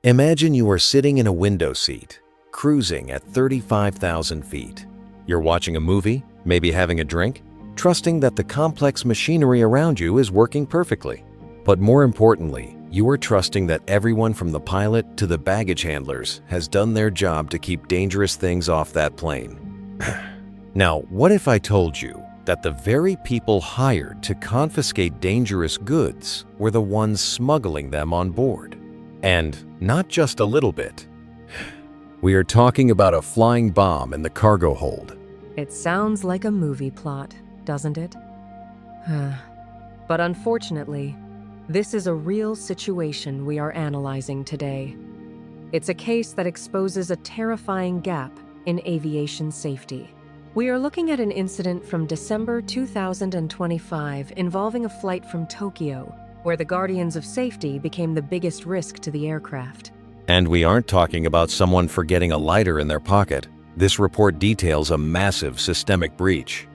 Imagine you are sitting in a window seat, cruising at 35,000 feet. You're watching a movie, maybe having a drink, trusting that the complex machinery around you is working perfectly. But more importantly, you are trusting that everyone from the pilot to the baggage handlers has done their job to keep dangerous things off that plane. Now, what if I told you that the very people hired to confiscate dangerous goods were the ones smuggling them on board? And not just a little bit. We are talking about a flying bomb in the cargo hold. It sounds like a movie plot, doesn't it? But unfortunately, this is a real situation we are analyzing today. It's a case that exposes a terrifying gap in aviation safety. We are looking at an incident from December 2025 involving a flight from Tokyo, where the guardians of safety became the biggest risk to the aircraft. And we aren't talking about someone forgetting a lighter in their pocket. This report details a massive systemic breach.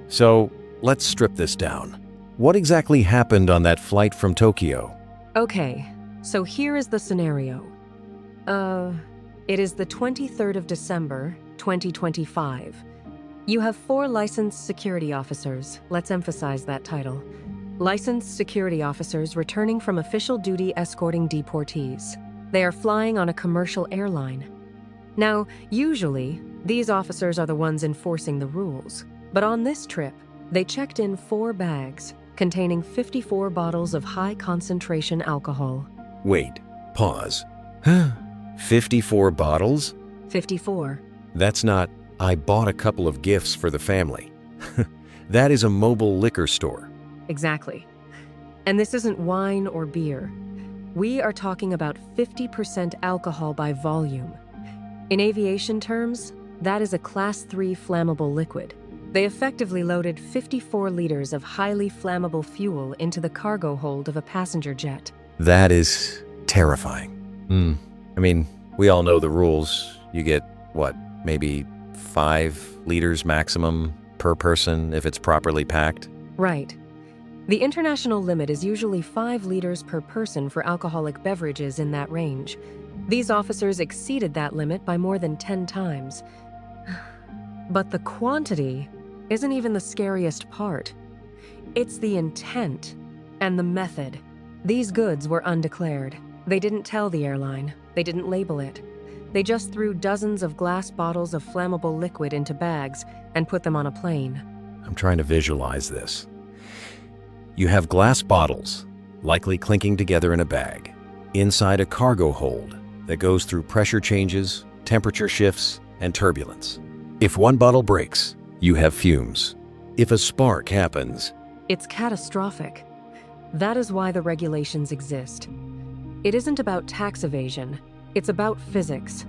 So, let's strip this down. What exactly happened on that flight from Tokyo? Okay, so here is the scenario. It is the 23rd of December, 2025. You have 4 licensed security officers. Let's emphasize that title. Licensed security officers returning from official duty escorting deportees. They are flying on a commercial airline. Now, usually, these officers are the ones enforcing the rules. But on this trip, they checked in 4 bags containing 54 bottles of high-concentration alcohol. Wait, pause. 54 bottles? 54. That's not, I bought a couple of gifts for the family. That is a mobile liquor store. Exactly. And this isn't wine or beer. We are talking about 50% alcohol by volume. In aviation terms, that is a Class 3 flammable liquid. They effectively loaded 54 liters of highly flammable fuel into the cargo hold of a passenger jet. That is terrifying. I mean, we all know the rules. You get, what, maybe 5 liters maximum per person if it's properly packed? Right. The international limit is usually 5 liters per person for alcoholic beverages in that range. These officers exceeded that limit by more than 10 times. But the quantity isn't even the scariest part. It's the intent and the method. These goods were undeclared. They didn't tell the airline. They didn't label it. They just threw dozens of glass bottles of flammable liquid into bags and put them on a plane. I'm trying to visualize this. You have glass bottles, likely clinking together in a bag, inside a cargo hold that goes through pressure changes, temperature shifts, and turbulence. If one bottle breaks, you have fumes. If a spark happens, it's catastrophic. That is why the regulations exist. It isn't about tax evasion, it's about physics.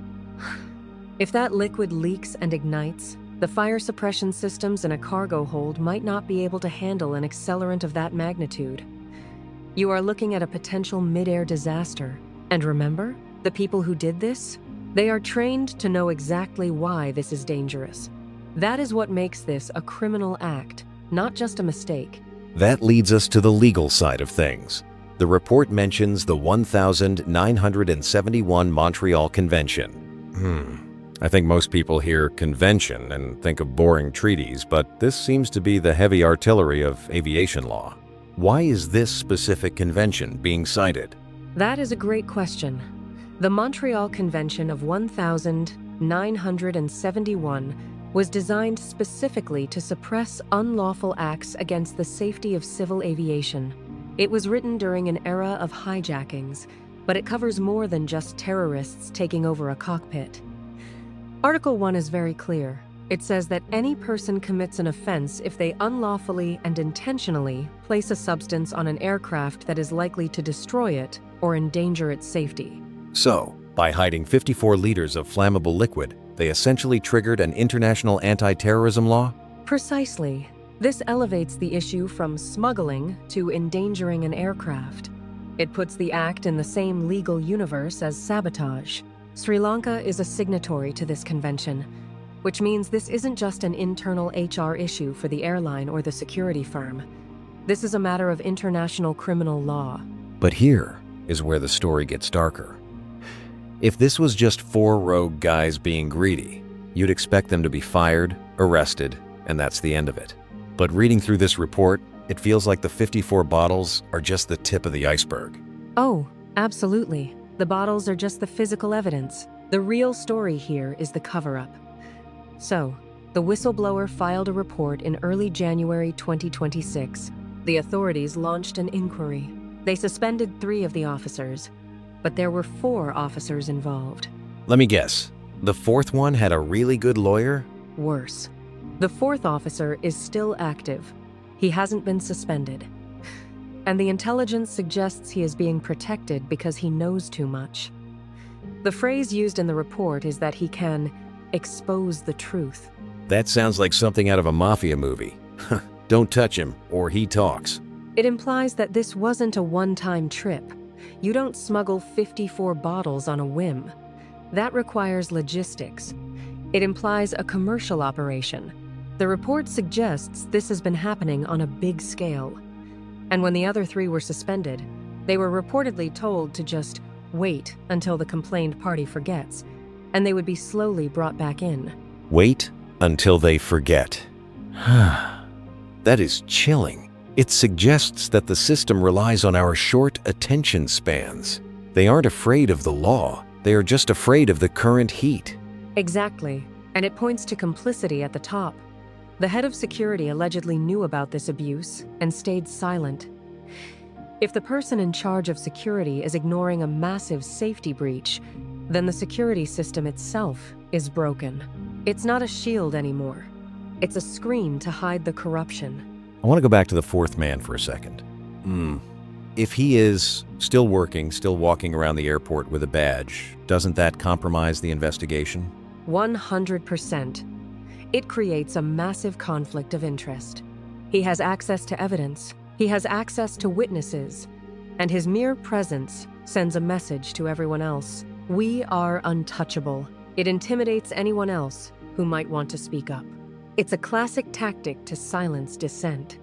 If that liquid leaks and ignites, the fire suppression systems in a cargo hold might not be able to handle an accelerant of that magnitude. You are looking at a potential mid-air disaster. And remember, the people who did this? They are trained to know exactly why this is dangerous. That is what makes this a criminal act, not just a mistake. That leads us to the legal side of things. The report mentions the 1971 Montreal Convention. I think most people hear convention and think of boring treaties, but this seems to be the heavy artillery of aviation law. Why is this specific convention being cited? That is a great question. The Montreal Convention of 1971 was designed specifically to suppress unlawful acts against the safety of civil aviation. It was written during an era of hijackings, but it covers more than just terrorists taking over a cockpit. Article 1 is very clear. It says that any person commits an offense if they unlawfully and intentionally place a substance on an aircraft that is likely to destroy it or endanger its safety. So, by hiding 54 liters of flammable liquid, they essentially triggered an international anti-terrorism law? Precisely. This elevates the issue from smuggling to endangering an aircraft. It puts the act in the same legal universe as sabotage. Sri Lanka is a signatory to this convention, which means this isn't just an internal HR issue for the airline or the security firm. This is a matter of international criminal law. But here is where the story gets darker. If this was just 4 rogue guys being greedy, you'd expect them to be fired, arrested, and that's the end of it. But reading through this report, it feels like the 54 bottles are just the tip of the iceberg. Oh, absolutely. The bottles are just the physical evidence. The real story here is the cover-up. So, the whistleblower filed a report in early January 2026. The authorities launched an inquiry. They suspended 3 of the officers, but there were 4 officers involved. Let me guess, the 4th one had a really good lawyer? Worse. The 4th officer is still active. He hasn't been suspended. And the intelligence suggests he is being protected because he knows too much. The phrase used in the report is that he can expose the truth. That sounds like something out of a mafia movie. Don't touch him, or he talks. It implies that this wasn't a one-time trip. You don't smuggle 54 bottles on a whim. That requires logistics. It implies a commercial operation. The report suggests this has been happening on a big scale. And when the other 3 were suspended, they were reportedly told to just wait until the complained party forgets, and they would be slowly brought back in. Wait until they forget. That is chilling. It suggests that the system relies on our short attention spans. They aren't afraid of the law. They are just afraid of the current heat. Exactly. And it points to complicity at the top. The head of security allegedly knew about this abuse and stayed silent. If the person in charge of security is ignoring a massive safety breach, then the security system itself is broken. It's not a shield anymore. It's a screen to hide the corruption. I want to go back to the 4th man for a second. If he is still working, still walking around the airport with a badge, doesn't that compromise the investigation? 100%. It creates a massive conflict of interest. He has access to evidence, he has access to witnesses, and his mere presence sends a message to everyone else. We are untouchable. It intimidates anyone else who might want to speak up. It's a classic tactic to silence dissent.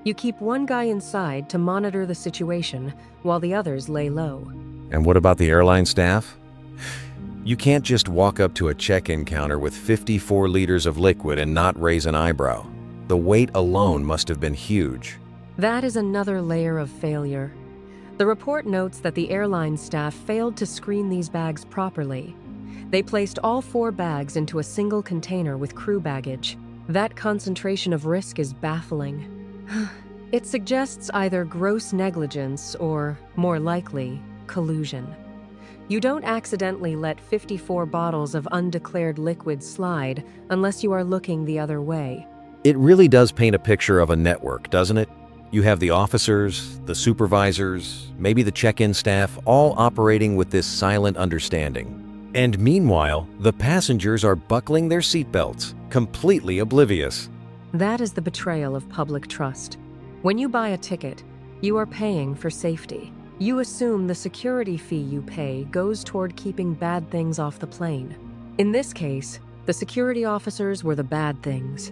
You keep one guy inside to monitor the situation while the others lay low. And what about the airline staff? You can't just walk up to a check-in counter with 54 liters of liquid and not raise an eyebrow. The weight alone must have been huge. That is another layer of failure. The report notes that the airline staff failed to screen these bags properly. They placed all 4 bags into a single container with crew baggage. That concentration of risk is baffling. It suggests either gross negligence or, more likely, collusion. You don't accidentally let 54 bottles of undeclared liquid slide unless you are looking the other way. It really does paint a picture of a network, doesn't it? You have the officers, the supervisors, maybe the check-in staff, all operating with this silent understanding. And meanwhile, the passengers are buckling their seatbelts, completely oblivious. That is the betrayal of public trust. When you buy a ticket, you are paying for safety. You assume the security fee you pay goes toward keeping bad things off the plane. In this case, the security officers were the bad things.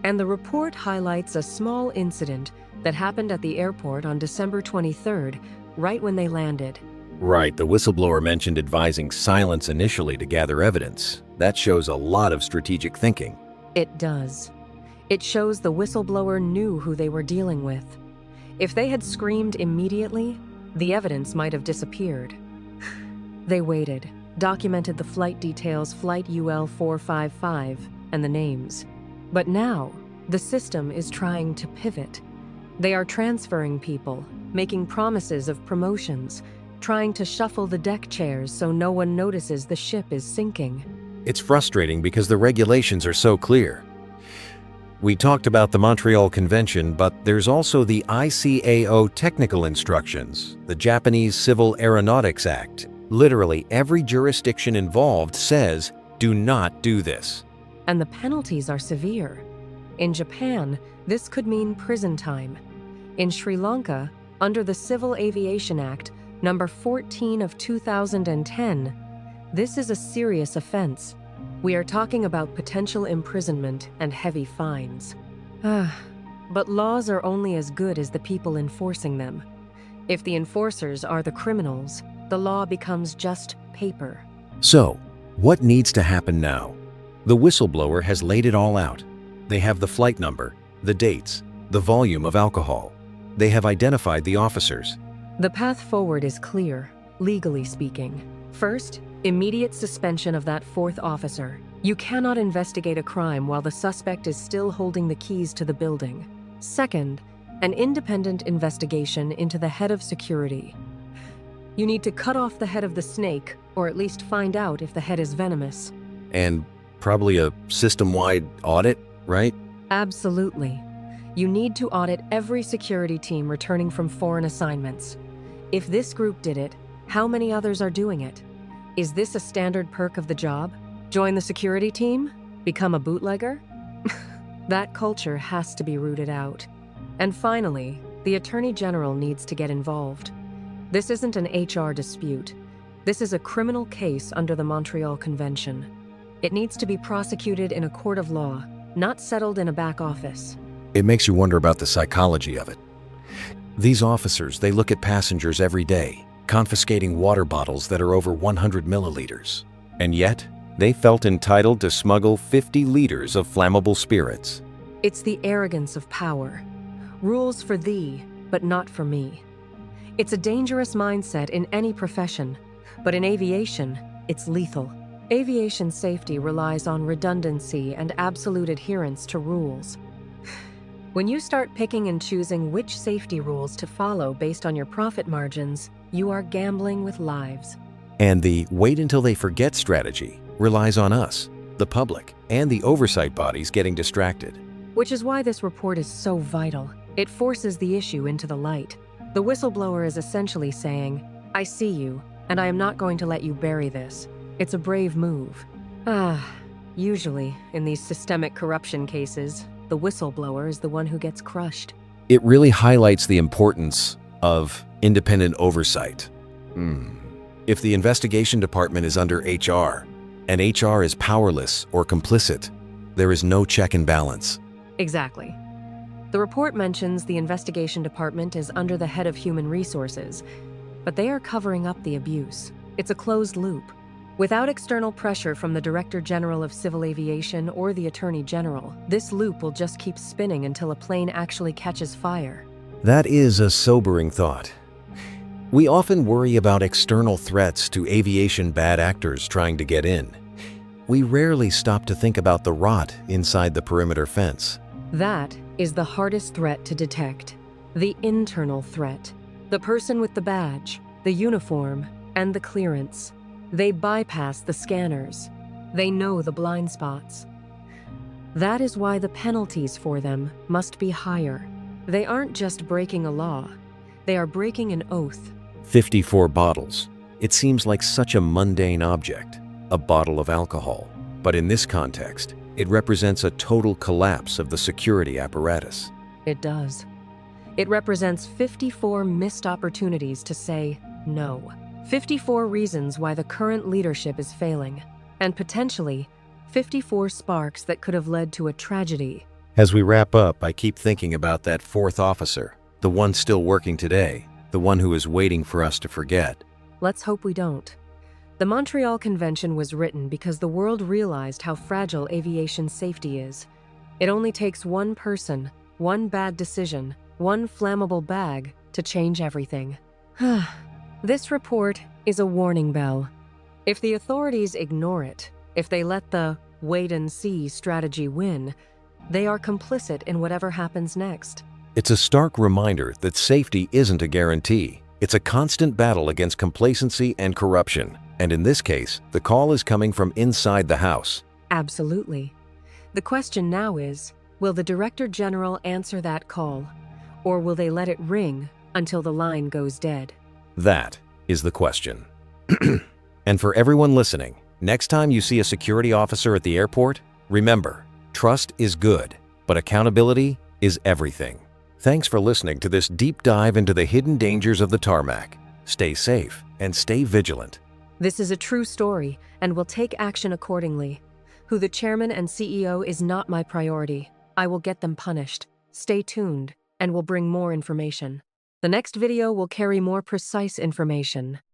And the report highlights a small incident that happened at the airport on December 23rd, right when they landed. Right, the whistleblower mentioned advising silence initially to gather evidence. That shows a lot of strategic thinking. It does. It shows the whistleblower knew who they were dealing with. If they had screamed immediately, the evidence might have disappeared. They waited, documented the flight details, flight UL 455, and the names. But now, the system is trying to pivot. They are transferring people, making promises of promotions, trying to shuffle the deck chairs so no one notices the ship is sinking. It's frustrating because the regulations are so clear. We talked about the Montreal Convention, but there's also the ICAO technical instructions, the Japanese Civil Aeronautics Act. Literally every jurisdiction involved says, do not do this. And the penalties are severe. In Japan, this could mean prison time. In Sri Lanka, under the Civil Aviation Act, number 14 of 2010, this is a serious offense. We are talking about potential imprisonment and heavy fines. But laws are only as good as the people enforcing them. If the enforcers are the criminals, the law becomes just paper. So, what needs to happen now? The whistleblower has laid it all out. They have the flight number, the dates, the volume of alcohol. They have identified the officers. The path forward is clear, legally speaking. First, immediate suspension of that fourth officer. You cannot investigate a crime while the suspect is still holding the keys to the building. Second, an independent investigation into the head of security. You need to cut off the head of the snake, or at least find out if the head is venomous. And probably a system-wide audit, right? Absolutely. You need to audit every security team returning from foreign assignments. If this group did it, how many others are doing it? Is this a standard perk of the job? Join the security team? Become a bootlegger? That culture has to be rooted out. And finally, the Attorney General needs to get involved. This isn't an HR dispute. This is a criminal case under the Montreal Convention. It needs to be prosecuted in a court of law, not settled in a back office. It makes you wonder about the psychology of it. These officers, they look at passengers every day, confiscating water bottles that are over 100 milliliters. And yet, they felt entitled to smuggle 50 liters of flammable spirits. It's the arrogance of power. Rules for thee, but not for me. It's a dangerous mindset in any profession, but in aviation, it's lethal. Aviation safety relies on redundancy and absolute adherence to rules. When you start picking and choosing which safety rules to follow based on your profit margins, you are gambling with lives. And the wait until they forget strategy relies on us, the public, and the oversight bodies getting distracted. Which is why this report is so vital. It forces the issue into the light. The whistleblower is essentially saying, I see you, and I am not going to let you bury this. It's a brave move. Usually, in these systemic corruption cases, the whistleblower is the one who gets crushed. It really highlights the importance of independent oversight. If the investigation department is under HR, and HR is powerless or complicit, there is no check and balance. Exactly. The report mentions the investigation department is under the head of human resources, but they are covering up the abuse. It's a closed loop. Without external pressure from the Director General of Civil Aviation or the Attorney General, this loop will just keep spinning until a plane actually catches fire. That is a sobering thought. We often worry about external threats to aviation bad actors trying to get in. We rarely stop to think about the rot inside the perimeter fence. That is the hardest threat to detect. The internal threat. The person with the badge, the uniform, and the clearance. They bypass the scanners. They know the blind spots. That is why the penalties for them must be higher. They aren't just breaking a law. They are breaking an oath. 54 bottles. It seems like such a mundane object, a bottle of alcohol. But in this context, it represents a total collapse of the security apparatus. It does. It represents 54 missed opportunities to say no. 54 reasons why the current leadership is failing, and potentially 54 sparks that could have led to a tragedy. As we wrap up, I keep thinking about that fourth officer, the one still working today, the one who is waiting for us to forget. Let's hope we don't. The Montreal Convention was written because the world realized how fragile aviation safety is. It only takes one person, one bad decision, one flammable bag to change everything. This report is a warning bell. If the authorities ignore it, if they let the wait-and-see strategy win, they are complicit in whatever happens next. It's a stark reminder that safety isn't a guarantee. It's a constant battle against complacency and corruption. And in this case, the call is coming from inside the house. Absolutely. The question now is, will the Director General answer that call? Or will they let it ring until the line goes dead? That is the question. And for everyone listening, next time you see a security officer at the airport, remember, trust is good, but accountability is everything. Thanks for listening to this deep dive into the hidden dangers of the tarmac. Stay safe and stay vigilant. This is a true story, and will take action accordingly. Who the chairman and CEO is not my priority. I will get them punished. Stay tuned, and will bring more information. The next video will carry more precise information.